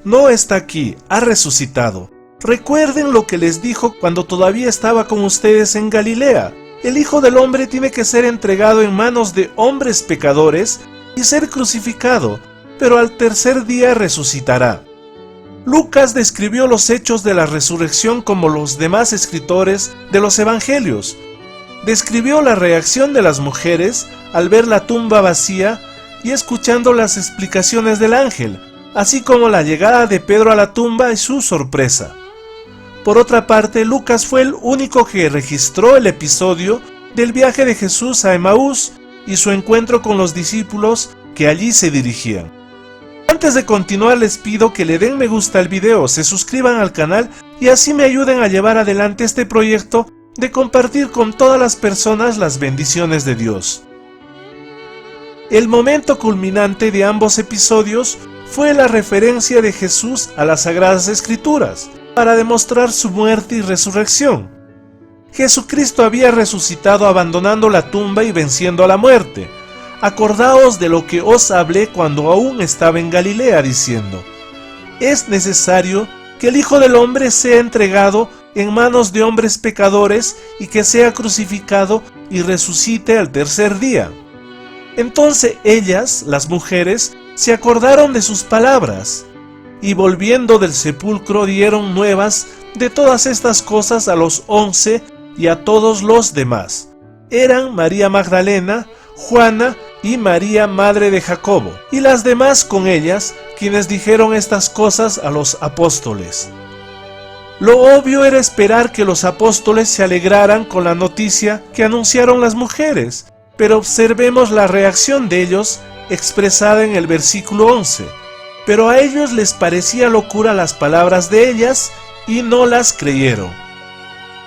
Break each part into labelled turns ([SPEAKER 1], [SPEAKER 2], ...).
[SPEAKER 1] No está aquí, ha resucitado. Recuerden lo que les dijo cuando todavía estaba con ustedes en Galilea. El Hijo del Hombre tiene que ser entregado en manos de hombres pecadores y ser crucificado, pero al tercer día resucitará. Lucas describió los hechos de la resurrección como los demás escritores de los evangelios. Describió la reacción de las mujeres al ver la tumba vacía y escuchando las explicaciones del ángel, así como la llegada de Pedro a la tumba y su sorpresa. Por otra parte, Lucas fue el único que registró el episodio del viaje de Jesús a Emaús y su encuentro con los discípulos que allí se dirigían. Antes de continuar, les pido que le den me gusta al video, se suscriban al canal y así me ayuden a llevar adelante este proyecto de compartir con todas las personas las bendiciones de Dios. El momento culminante de ambos episodios fue la referencia de Jesús a las Sagradas Escrituras, para demostrar su muerte y resurrección. Jesucristo había resucitado abandonando la tumba y venciendo a la muerte. Acordaos de lo que os hablé cuando aún estaba en Galilea, diciendo: es necesario que el Hijo del Hombre sea entregado en manos de hombres pecadores y que sea crucificado y resucite al tercer día. Entonces ellas, las mujeres, se acordaron de sus palabras, y volviendo del sepulcro dieron nuevas de todas estas cosas a los 11 y a todos los demás. Eran María Magdalena, Juana y María, madre de Jacobo, y las demás con ellas, quienes dijeron estas cosas a los apóstoles. Lo obvio era esperar que los apóstoles se alegraran con la noticia que anunciaron las mujeres, pero observemos la reacción de ellos expresada en el versículo 11. Pero a ellos les parecía locura las palabras de ellas y no las creyeron.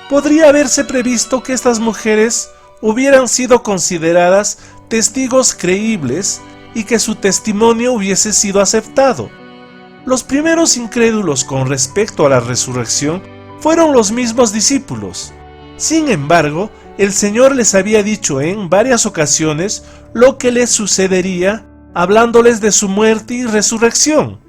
[SPEAKER 1] Podría haberse previsto que estas mujeres hubieran sido consideradas testigos creíbles y que su testimonio hubiese sido aceptado. Los primeros incrédulos con respecto a la resurrección fueron los mismos discípulos. Sin embargo, el Señor les había dicho en varias ocasiones lo que les sucedería, hablándoles de su muerte y resurrección.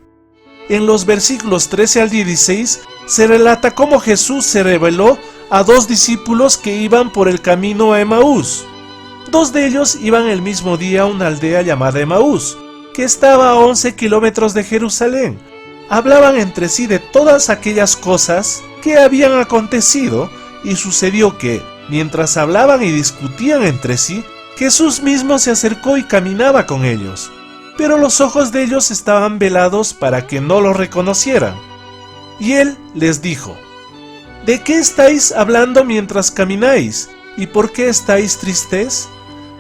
[SPEAKER 1] En los versículos 13 al 16 se relata cómo Jesús se reveló a dos discípulos que iban por el camino a Emaús. Dos de ellos iban el mismo día a una aldea llamada Emaús, que estaba a 11 kilómetros de Jerusalén. Hablaban entre sí de todas aquellas cosas que habían acontecido, y sucedió que, mientras hablaban y discutían entre sí, Jesús mismo se acercó y caminaba con ellos, pero los ojos de ellos estaban velados para que no lo reconocieran. Y él les dijo: ¿de qué estáis hablando mientras camináis? ¿Y por qué estáis tristes?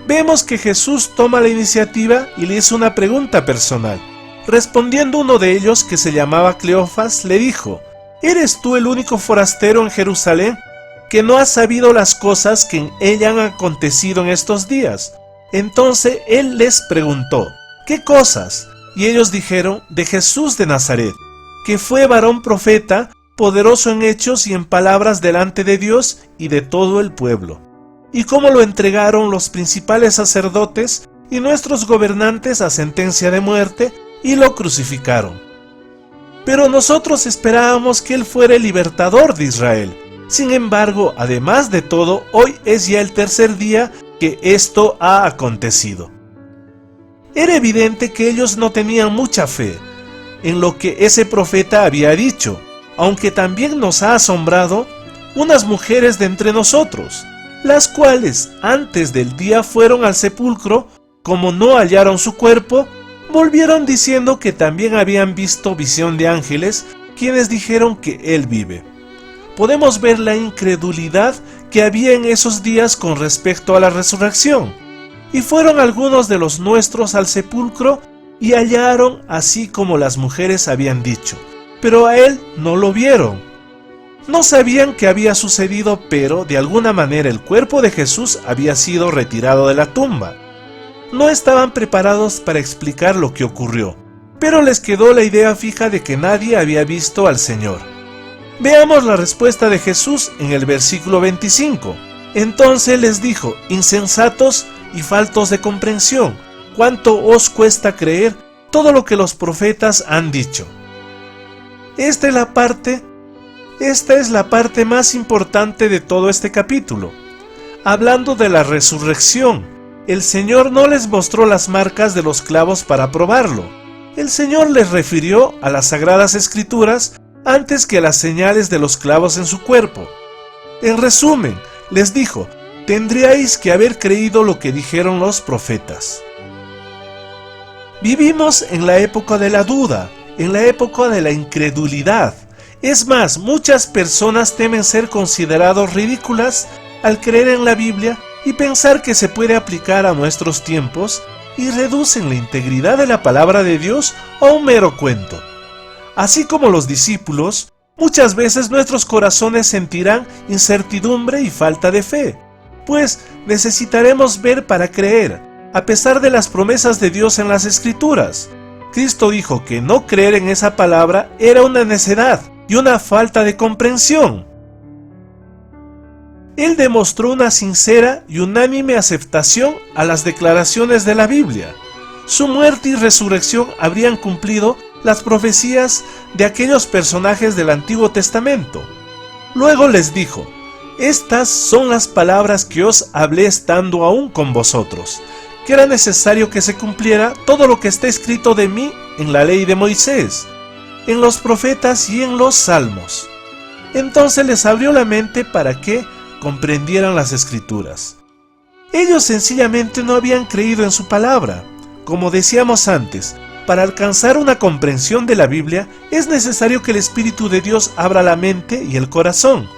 [SPEAKER 1] Vemos que Jesús toma la iniciativa y le hizo una pregunta personal. Respondiendo uno de ellos, que se llamaba Cleofas, le dijo: ¿eres tú el único forastero en Jerusalén que no ha sabido las cosas que en ella han acontecido en estos días? Entonces él les preguntó: ¿qué cosas? Y ellos dijeron: de Jesús de Nazaret, que fue varón profeta, poderoso en hechos y en palabras delante de Dios y de todo el pueblo, y cómo lo entregaron los principales sacerdotes y nuestros gobernantes a sentencia de muerte, y lo crucificaron. Pero nosotros esperábamos que él fuera el libertador de Israel. Sin embargo, además de todo, hoy es ya el tercer día que esto ha acontecido. Era evidente que ellos no tenían mucha fe en lo que ese profeta había dicho, aunque también nos ha asombrado unas mujeres de entre nosotros, las cuales antes del día fueron al sepulcro, como no hallaron su cuerpo, volvieron diciendo que también habían visto visión de ángeles, quienes dijeron que él vive. Podemos ver la incredulidad que había en esos días con respecto a la resurrección. Y fueron algunos de los nuestros al sepulcro y hallaron así como las mujeres habían dicho, pero a él no lo vieron. No sabían qué había sucedido, pero de alguna manera el cuerpo de Jesús había sido retirado de la tumba. No estaban preparados para explicar lo que ocurrió, pero les quedó la idea fija de que nadie había visto al Señor. Veamos la respuesta de Jesús en el versículo 25. Entonces les dijo: insensatos y faltos de comprensión, ¿cuánto os cuesta creer todo lo que los profetas han dicho? Esta es la parte más importante de todo este capítulo. Hablando de la resurrección, el Señor no les mostró las marcas de los clavos para probarlo. El Señor les refirió a las Sagradas Escrituras antes que a las señales de los clavos en su cuerpo. En resumen, les dijo: tendríais que haber creído lo que dijeron los profetas. Vivimos en la época de la duda, en la época de la incredulidad. Es más, muchas personas temen ser considerados ridículas al creer en la Biblia y pensar que se puede aplicar a nuestros tiempos, y reducen la integridad de la palabra de Dios a un mero cuento. Así como los discípulos, muchas veces nuestros corazones sentirán incertidumbre y falta de fe, pues necesitaremos ver para creer, a pesar de las promesas de Dios en las Escrituras. Cristo dijo que no creer en esa palabra era una necedad y una falta de comprensión. Él demostró una sincera y unánime aceptación a las declaraciones de la Biblia. Su muerte y resurrección habrían cumplido las profecías de aquellos personajes del Antiguo Testamento. Luego les dijo: estas son las palabras que os hablé estando aún con vosotros, que era necesario que se cumpliera todo lo que está escrito de mí en la ley de Moisés, en los profetas y en los salmos. Entonces les abrió la mente para que comprendieran las Escrituras. Ellos sencillamente no habían creído en su palabra. Como decíamos antes, para alcanzar una comprensión de la Biblia es necesario que el Espíritu de Dios abra la mente y el corazón.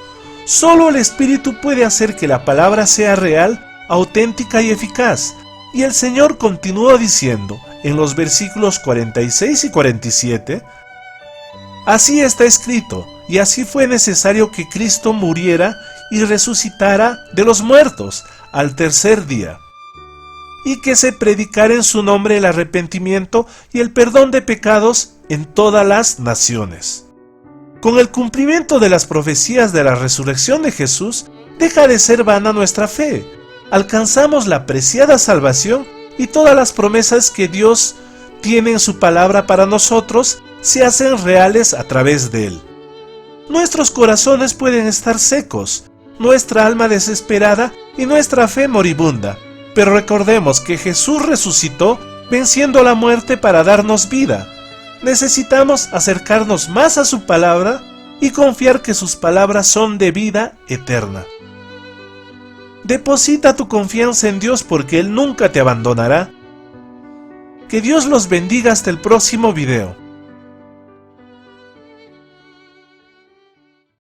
[SPEAKER 1] Solo el Espíritu puede hacer que la palabra sea real, auténtica y eficaz. Y el Señor continuó diciendo en los versículos 46 y 47: así está escrito, y así fue necesario que Cristo muriera y resucitara de los muertos al tercer día, y que se predicara en su nombre el arrepentimiento y el perdón de pecados en todas las naciones. Con el cumplimiento de las profecías de la resurrección de Jesús, deja de ser vana nuestra fe. Alcanzamos la preciada salvación y todas las promesas que Dios tiene en su palabra para nosotros se hacen reales a través de Él. Nuestros corazones pueden estar secos, nuestra alma desesperada y nuestra fe moribunda, pero recordemos que Jesús resucitó venciendo la muerte para darnos vida. Necesitamos acercarnos más a su palabra y confiar que sus palabras son de vida eterna. Deposita tu confianza en Dios porque Él nunca te abandonará. Que Dios los bendiga hasta el próximo video.